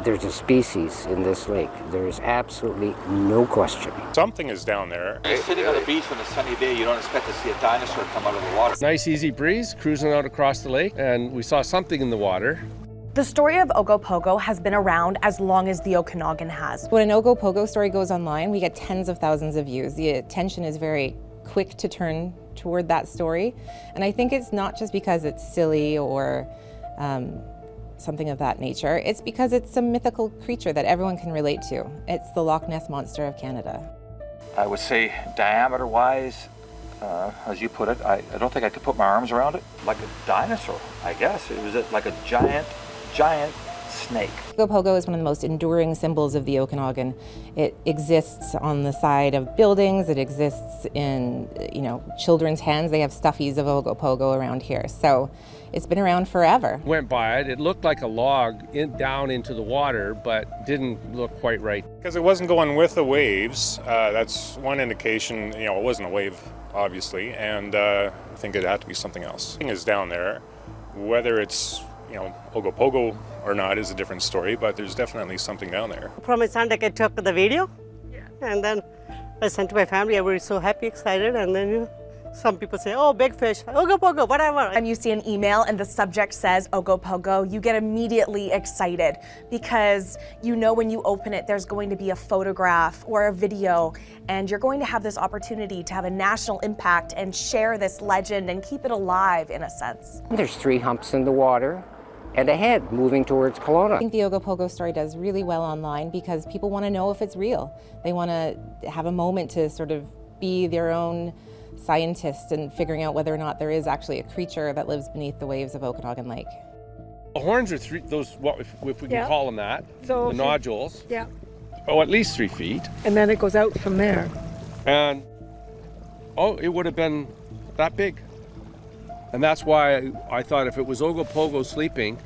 There's a species in this lake. There is absolutely no question. Something is down there. You're sitting on the beach on a sunny day, you don't expect to see a dinosaur come out of the water. Nice easy breeze, cruising out across the lake, and we saw something in the water. The story of Ogopogo has been around as long as the Okanagan has. When an Ogopogo story goes online, we get tens of thousands of views. The attention is very quick to turn toward that story. And I think it's not just because it's silly or something of that nature. It's because it's a mythical creature that everyone can relate to. It's the Loch Ness Monster of Canada. I would say diameter-wise, as you put it, I don't think I could put my arms around it. Like a dinosaur, I guess. It was like a giant snake. Ogopogo is one of the most enduring symbols of the Okanagan. It exists on the side of buildings. It exists in, children's hands. They have stuffies of Ogopogo around here. So it's been around forever. Went by it. It looked like a log down into the water, but didn't look quite right. Because it wasn't going with the waves. That's one indication, it wasn't a wave, obviously, and I think it had to be something else. Something is down there. Whether it's Ogopogo or not is a different story, but there's definitely something down there. From my son, I took the video, and then I sent to my family. Everybody was so happy, excited, and then some people say, oh, big fish, Ogopogo, whatever. And you see an email and the subject says Ogopogo, you get immediately excited because when you open it, there's going to be a photograph or a video, and you're going to have this opportunity to have a national impact and share this legend and keep it alive in a sense. There's 3 humps in the water and a head moving towards Kelowna. I think the Ogopogo story does really well online because people want to know if it's real. They want to have a moment to sort of be their own scientist and figuring out whether or not there is actually a creature that lives beneath the waves of Okanagan Lake. The horns are if we can call them that, so the nodules. Yeah. Oh, at least 3 feet. And then it goes out from there. And, it would have been that big. And that's why I thought if it was Ogopogo sleeping,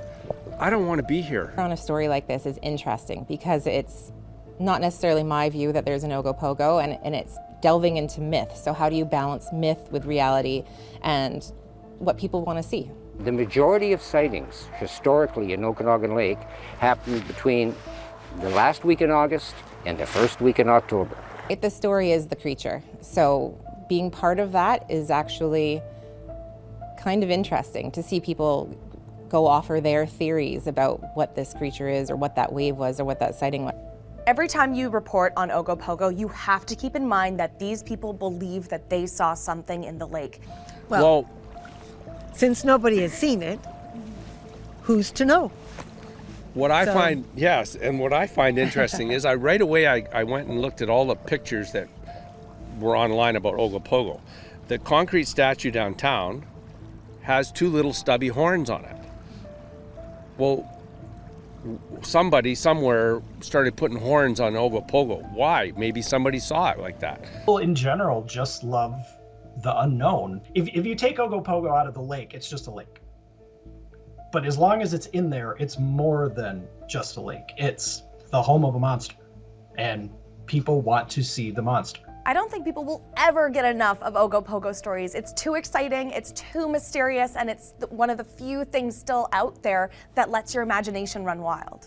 I don't want to be here. On a story like this is interesting because it's not necessarily my view that there's an Ogopogo, and it's delving into myth. So how do you balance myth with reality and what people want to see? The majority of sightings historically in Okanagan Lake happened between the last week in August and the first week in October. The story is the creature. So being part of that is actually kind of interesting to see people go offer their theories about what this creature is or what that wave was or what that sighting was. Every time you report on Ogopogo, you have to keep in mind that these people believe that they saw something in the lake. Well, since nobody has seen it, who's to know? What I find interesting is right away I went and looked at all the pictures that were online about Ogopogo. The concrete statue downtown has 2 little stubby horns on it. Well, somebody somewhere started putting horns on Ogopogo. Why? Maybe somebody saw it like that. People in general just love the unknown. If you take Ogopogo out of the lake, it's just a lake. But as long as it's in there, it's more than just a lake. It's the home of a monster, and people want to see the monster. I don't think people will ever get enough of Ogopogo stories. It's too exciting, it's too mysterious, and it's one of the few things still out there that lets your imagination run wild.